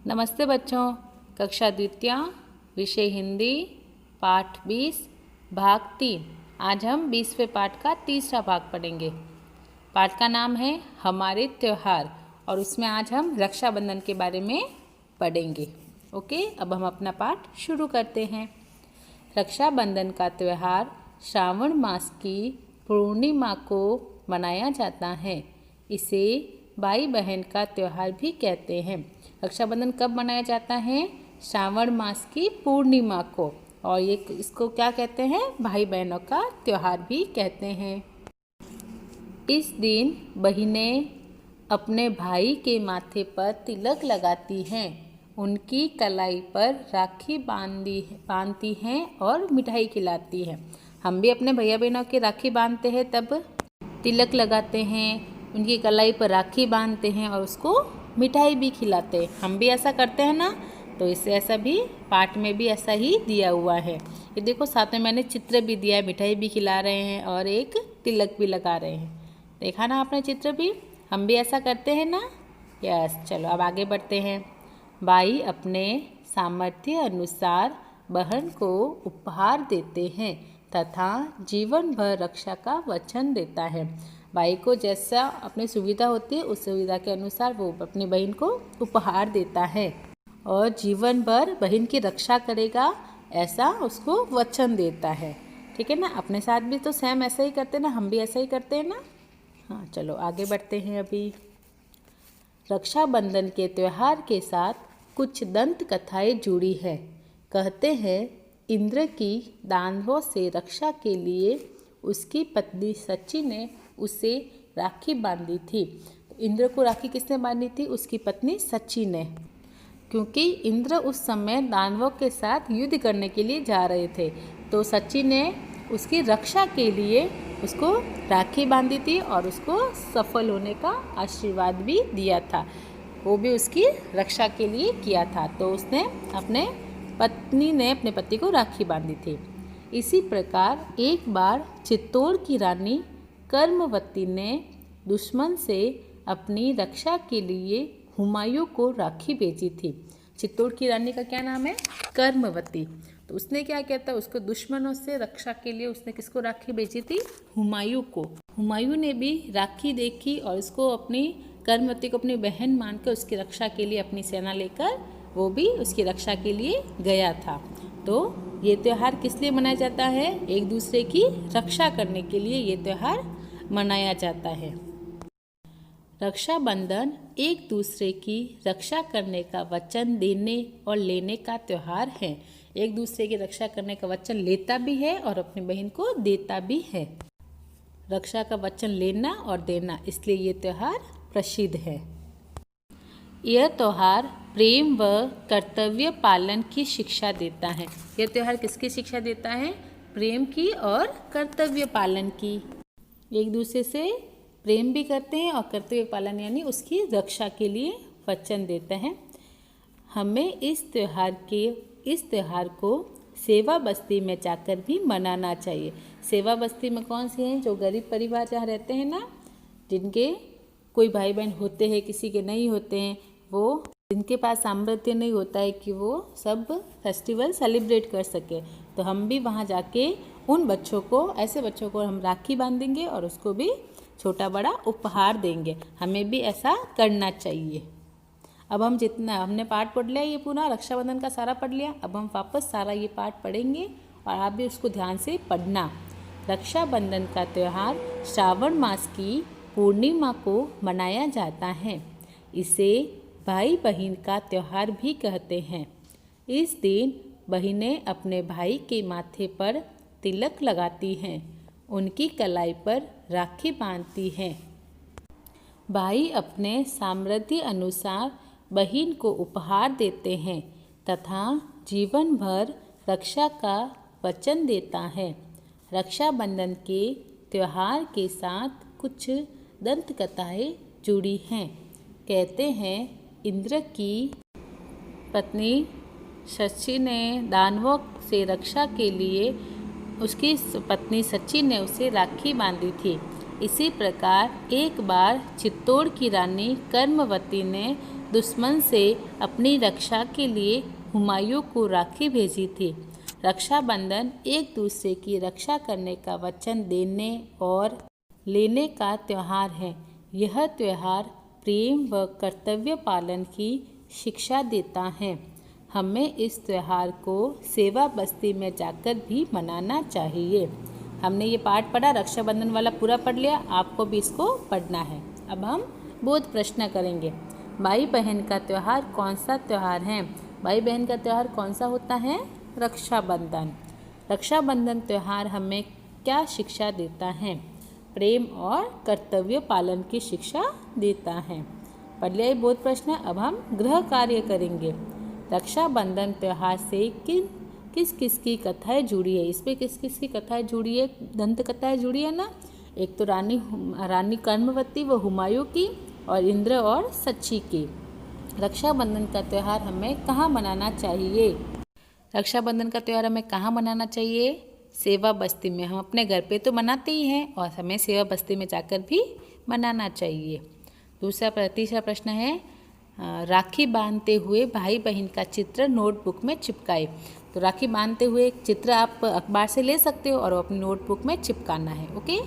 नमस्ते बच्चों। कक्षा द्वितीय विषय हिंदी पाठ 20 भाग 3। आज हम 20वें पाठ का तीसरा भाग पढ़ेंगे। पाठ का नाम है हमारे त्योहार और उसमें आज हम रक्षाबंधन के बारे में पढ़ेंगे। ओके, अब हम अपना पाठ शुरू करते हैं। रक्षाबंधन का त्यौहार श्रावण मास की पूर्णिमा को मनाया जाता है। इसे भाई बहन का त्यौहार भी कहते हैं। रक्षाबंधन कब मनाया जाता है? श्रावण मास की पूर्णिमा को। और ये इसको क्या कहते हैं? भाई बहनों का त्यौहार भी कहते हैं। इस दिन बहनें अपने भाई के माथे पर तिलक लगाती हैं, उनकी कलाई पर राखी बांधती हैं और मिठाई खिलाती हैं। हम भी अपने भैया बहनों की राखी बांधते हैं, तब तिलक लगाते हैं, उनकी कलाई पर राखी बांधते हैं और उसको मिठाई भी खिलाते हैं। हम भी ऐसा करते हैं ना, तो इससे ऐसा भी पाठ में भी ऐसा ही दिया हुआ है। ये देखो, साथ में मैंने चित्र भी दिया है, मिठाई भी खिला रहे हैं और एक तिलक भी लगा रहे हैं। देखा ना आपने चित्र भी? हम भी ऐसा करते हैं ना। यस, चलो अब आगे बढ़ते हैं। भाई अपने सामर्थ्य अनुसार बहन को उपहार देते हैं तथा जीवन भर रक्षा का वचन देता है। भाई को जैसा अपनी सुविधा होती है उस सुविधा के अनुसार वो अपनी बहन को उपहार देता है और जीवन भर बहन की रक्षा करेगा, ऐसा उसको वचन देता है। ठीक है ना? अपने साथ भी तो सेम ऐसा ही करते हैं ना, हम भी ऐसा ही करते हैं ना। हाँ, चलो आगे बढ़ते हैं। अभी रक्षाबंधन के त्यौहार के साथ कुछ दंत कथाएं जुड़ी है। कहते हैं इंद्र की दानवों से रक्षा के लिए उसकी पत्नी सची ने उसे राखी बांधी थी। इंद्र को राखी किसने बांधी थी? उसकी पत्नी सची ने, क्योंकि इंद्र उस समय दानवों के साथ युद्ध करने के लिए जा रहे थे, तो सची ने उसकी रक्षा के लिए उसको राखी बांधी थी और उसको सफल होने का आशीर्वाद भी दिया था। वो भी उसकी रक्षा के लिए किया था, तो उसने अपने पति को राखी बांधी थी। इसी प्रकार एक बार चित्तौड़ की रानी कर्मवती ने दुश्मन से अपनी रक्षा के लिए हुमायूं को राखी भेजी थी। चित्तौड़ की रानी का क्या नाम है? कर्मवती। तो उसने क्या किया था? उसको दुश्मनों से रक्षा के लिए उसने किसको राखी भेजी थी? हुमायूं को। हुमायूं ने भी राखी देखी और उसको अपनी कर्मवती को अपनी बहन मानकर उसकी रक्षा के लिए अपनी सेना लेकर वो भी उसकी रक्षा के लिए गया था। तो ये त्यौहार किस लिए मनाया जाता है? एक दूसरे की रक्षा करने के लिए ये त्यौहार मनाया जाता है। रक्षाबंधन एक दूसरे की रक्षा करने का वचन देने और लेने का त्यौहार है। एक दूसरे की रक्षा करने का वचन लेता भी है और अपनी बहन को देता भी है। रक्षा का वचन लेना और देना, इसलिए ये त्यौहार प्रसिद्ध है। यह त्यौहार प्रेम व कर्तव्य पालन की शिक्षा देता है। यह त्यौहार किसकी शिक्षा देता है? प्रेम की और कर्तव्य पालन की। एक दूसरे से प्रेम भी करते हैं और कर्तव्य पालन यानी उसकी रक्षा के लिए वचन देते हैं। हमें इस त्यौहार को सेवा बस्ती में जाकर भी मनाना चाहिए। सेवा बस्ती में कौन सी हैं? जो गरीब परिवार जहाँ रहते हैं ना, जिनके कोई भाई बहन होते हैं, किसी के नहीं होते हैं, वो जिनके पास सामर्थ्य नहीं होता है कि वो सब फेस्टिवल सेलिब्रेट कर सके, तो हम भी वहाँ जाके उन बच्चों को, ऐसे बच्चों को हम राखी बांधेंगे और उसको भी छोटा बड़ा उपहार देंगे। हमें भी ऐसा करना चाहिए। अब हम जितना हमने पाठ पढ़ लिया, ये पूरा रक्षाबंधन का सारा पढ़ लिया। अब हम वापस सारा ये पाठ पढ़ेंगे और आप भी उसको ध्यान से पढ़ना। रक्षाबंधन का त्यौहार श्रावण मास की पूर्णिमा को मनाया जाता है। इसे भाई बहन का त्यौहार भी कहते हैं। इस दिन बहनें अपने भाई के माथे पर तिलक लगाती हैं, उनकी कलाई पर राखी बांधती हैं। भाई अपने सामर्थ्य अनुसार बहन को उपहार देते हैं तथा जीवन भर रक्षा का वचन देता है। रक्षाबंधन के त्यौहार के साथ कुछ दंत कथाएं जुड़ी हैं। कहते हैं इंद्र की पत्नी सची ने दानवों से रक्षा के लिए उसकी पत्नी सची ने उसे राखी बांधी थी। इसी प्रकार एक बार चित्तौड़ की रानी कर्मवती ने दुश्मन से अपनी रक्षा के लिए हुमायूं को राखी भेजी थी। रक्षाबंधन एक दूसरे की रक्षा करने का वचन देने और लेने का त्यौहार है। यह त्यौहार प्रेम व कर्तव्य पालन की शिक्षा देता है। हमें इस त्यौहार को सेवा बस्ती में जाकर भी मनाना चाहिए। हमने ये पाठ पढ़ा, रक्षाबंधन वाला पूरा पढ़ लिया, आपको भी इसको पढ़ना है। अब हम बोध प्रश्न करेंगे। भाई बहन का त्यौहार कौन सा त्यौहार है? भाई बहन का त्यौहार कौन सा होता है? रक्षाबंधन। रक्षाबंधन त्यौहार हमें क्या शिक्षा देता है? प्रेम और कर्तव्य पालन की शिक्षा देता है। पढ़ लिया ये बोध प्रश्न। अब हम गृह कार्य करेंगे। रक्षाबंधन त्यौहार से किस किस की कथाएं जुड़ी है? इस पे किस किस की कथाएं जुड़ी है? दंत कथाएं जुड़ी है ना। एक तो रानी कर्मवती व हुमायूं की, और इंद्र और सची की। रक्षाबंधन का त्यौहार हमें कहाँ मनाना चाहिए? रक्षाबंधन का त्यौहार हमें कहाँ मनाना चाहिए? सेवा बस्ती में। हम अपने घर पे तो मनाते ही हैं और हमें सेवा बस्ती में जाकर भी मनाना चाहिए। तीसरा प्रश्न है, राखी बांधते हुए भाई बहन का चित्र नोटबुक में चिपकाए। तो राखी बांधते हुए एक चित्र आप अखबार से ले सकते हो और अपनी नोटबुक में चिपकाना है। ओके।